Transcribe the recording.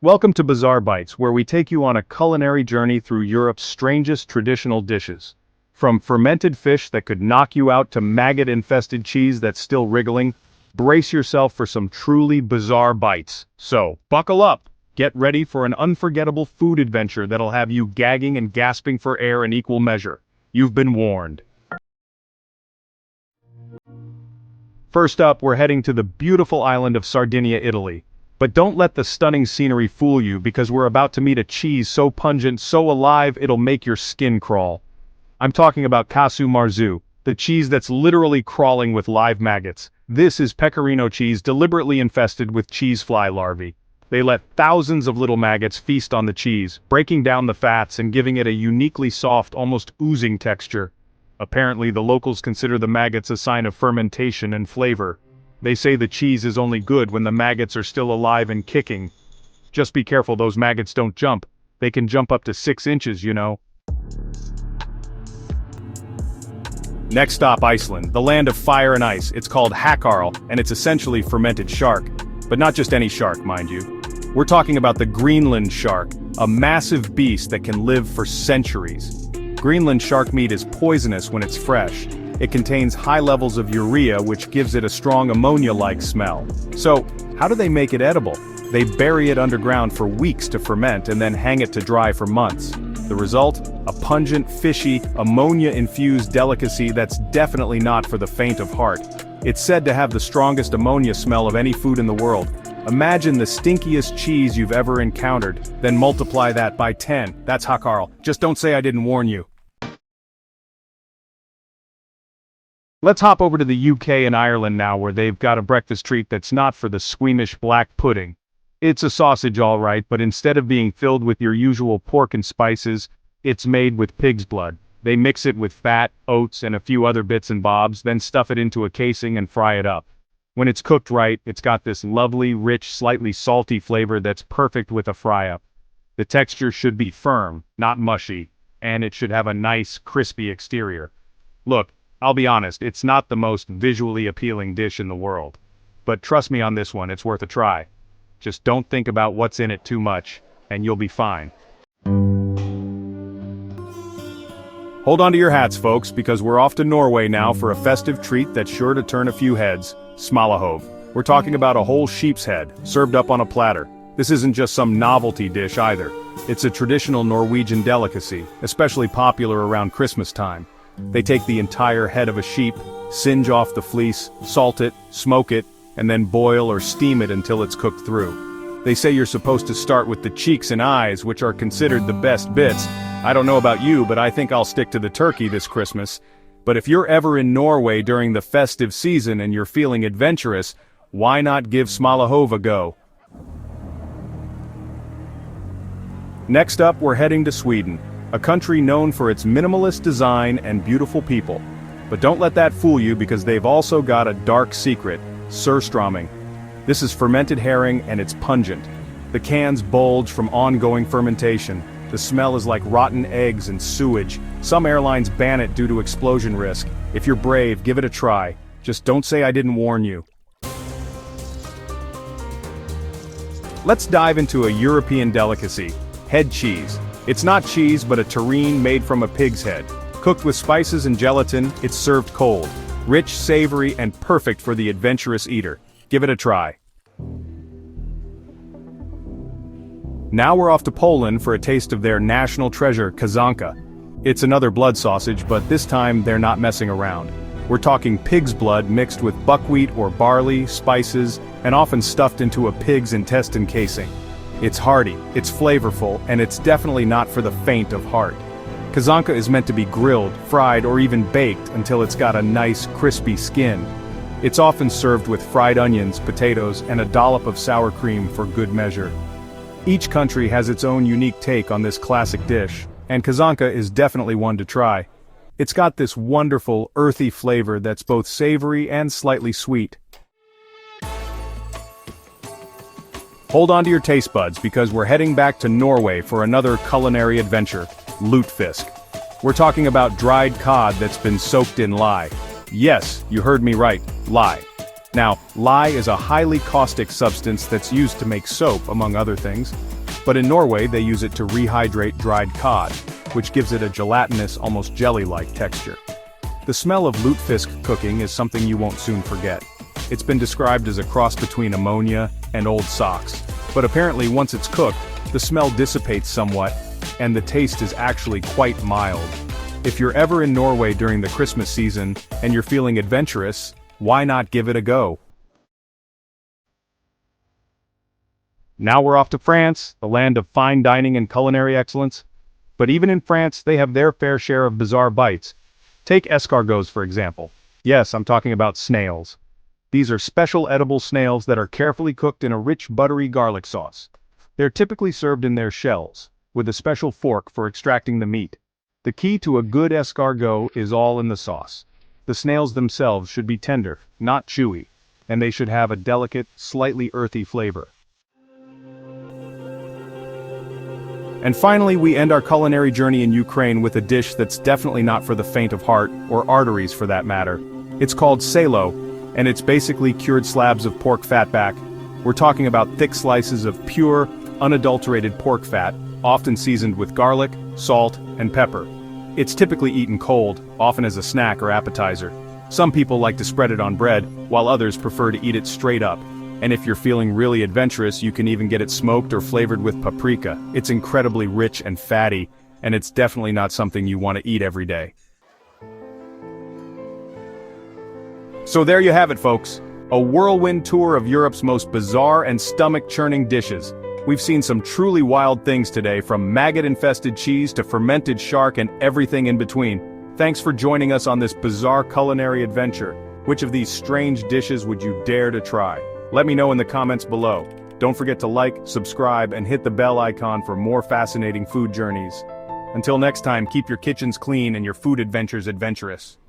Welcome to Bizarre Bites, where we take you on a culinary journey through Europe's strangest traditional dishes. From fermented fish that could knock you out to maggot-infested cheese that's still wriggling, brace yourself for some truly bizarre bites. So, buckle up! Get ready for an unforgettable food adventure that'll have you gagging and gasping for air in equal measure. You've been warned. First up, we're heading to the beautiful island of Sardinia, Italy. But don't let the stunning scenery fool you, because we're about to meet a cheese so pungent, so alive, it'll make your skin crawl. I'm talking about Kasu Marzu, the cheese that's literally crawling with live maggots. This is pecorino cheese deliberately infested with cheese fly larvae. They let thousands of little maggots feast on the cheese, breaking down the fats and giving it a uniquely soft, almost oozing texture. Apparently, the locals consider the maggots a sign of fermentation and flavor. They say the cheese is only good when the maggots are still alive and kicking. Just be careful those maggots don't jump. They can jump up to 6 inches, you know. Next stop, Iceland, the land of fire and ice. It's called Hackarl, and it's essentially fermented shark. But not just any shark, mind you. We're talking about the Greenland shark, a massive beast that can live for centuries. Greenland shark meat is poisonous when it's fresh. It contains high levels of urea, which gives it a strong ammonia-like smell. So, how do they make it edible? They bury it underground for weeks to ferment and then hang it to dry for months. The result? A pungent, fishy, ammonia-infused delicacy that's definitely not for the faint of heart. It's said to have the strongest ammonia smell of any food in the world. Imagine the stinkiest cheese you've ever encountered, then multiply that by 10. That's Hackarl. Just don't say I didn't warn you. Let's hop over to the UK and Ireland now, where they've got a breakfast treat that's not for the squeamish black pudding. It's a sausage all right, but instead of being filled with your usual pork and spices, it's made with pig's blood. They mix it with fat, oats, and a few other bits and bobs, then stuff it into a casing and fry it up. When it's cooked right, it's got this lovely, rich, slightly salty flavor that's perfect with a fry-up. The texture should be firm, not mushy, and it should have a nice, crispy exterior. Look, I'll be honest, it's not the most visually appealing dish in the world. But trust me on this one, it's worth a try. Just don't think about what's in it too much, and you'll be fine. Hold on to your hats, folks, because we're off to Norway now for a festive treat that's sure to turn a few heads. Smalahove. We're talking about a whole sheep's head, served up on a platter. This isn't just some novelty dish either. It's a traditional Norwegian delicacy, especially popular around Christmas time. They take the entire head of a sheep, singe off the fleece, salt it, smoke it, and then boil or steam it until it's cooked through. They say you're supposed to start with the cheeks and eyes, which are considered the best bits. I don't know about you, but I think I'll stick to the turkey this Christmas. But if you're ever in Norway during the festive season and you're feeling adventurous, why not give Smalahove a go? Next up, we're heading to Sweden, a country known for its minimalist design and beautiful people. But don't let that fool you, because they've also got a dark secret, Surströmming. This is fermented herring and it's pungent. The cans bulge from ongoing fermentation. The smell is like rotten eggs and sewage. Some airlines ban it due to explosion risk. If you're brave, give it a try. Just don't say I didn't warn you. Let's dive into a European delicacy, head cheese. It's not cheese, but a terrine made from a pig's head. Cooked with spices and gelatin, it's served cold. Rich, savory, and perfect for the adventurous eater. Give it a try. Now we're off to Poland for a taste of their national treasure, Kazanka. It's another blood sausage, but this time they're not messing around. We're talking pig's blood mixed with buckwheat or barley, spices, and often stuffed into a pig's intestine casing. It's hearty, it's flavorful, and it's definitely not for the faint of heart. Kazanka is meant to be grilled, fried, or even baked until it's got a nice, crispy skin. It's often served with fried onions, potatoes, and a dollop of sour cream for good measure. Each country has its own unique take on this classic dish, and Kazanka is definitely one to try. It's got this wonderful, earthy flavor that's both savory and slightly sweet. Hold on to your taste buds, because we're heading back to Norway for another culinary adventure, Lutefisk. We're talking about dried cod that's been soaked in lye. Yes, you heard me right, lye. Now, lye is a highly caustic substance that's used to make soap, among other things. But in Norway they use it to rehydrate dried cod, which gives it a gelatinous, almost jelly-like texture. The smell of lutefisk cooking is something you won't soon forget. It's been described as a cross between ammonia and old socks. But apparently once it's cooked, the smell dissipates somewhat, and the taste is actually quite mild. If you're ever in Norway during the Christmas season, and you're feeling adventurous, why not give it a go? Now we're off to France, the land of fine dining and culinary excellence. But even in France, they have their fair share of bizarre bites. Take escargots for example. Yes, I'm talking about snails. These are special edible snails that are carefully cooked in a rich buttery garlic sauce. They're typically served in their shells, with a special fork for extracting the meat. The key to a good escargot is all in the sauce. The snails themselves should be tender, not chewy, and they should have a delicate, slightly earthy flavor. And finally, we end our culinary journey in Ukraine with a dish that's definitely not for the faint of heart, or arteries for that matter. It's called salo, and it's basically cured slabs of pork fat back. We're talking about thick slices of pure, unadulterated pork fat, often seasoned with garlic, salt, and pepper. It's typically eaten cold, often as a snack or appetizer. Some people like to spread it on bread, while others prefer to eat it straight up. And if you're feeling really adventurous, you can even get it smoked or flavored with paprika. It's incredibly rich and fatty, and it's definitely not something you want to eat every day. So there you have it, folks. A whirlwind tour of Europe's most bizarre and stomach-churning dishes. We've seen some truly wild things today, from maggot-infested cheese to fermented shark and everything in between. Thanks for joining us on this bizarre culinary adventure. Which of these strange dishes would you dare to try? Let me know in the comments below. Don't forget to like, subscribe, and hit the bell icon for more fascinating food journeys. Until next time, keep your kitchens clean and your food adventures adventurous.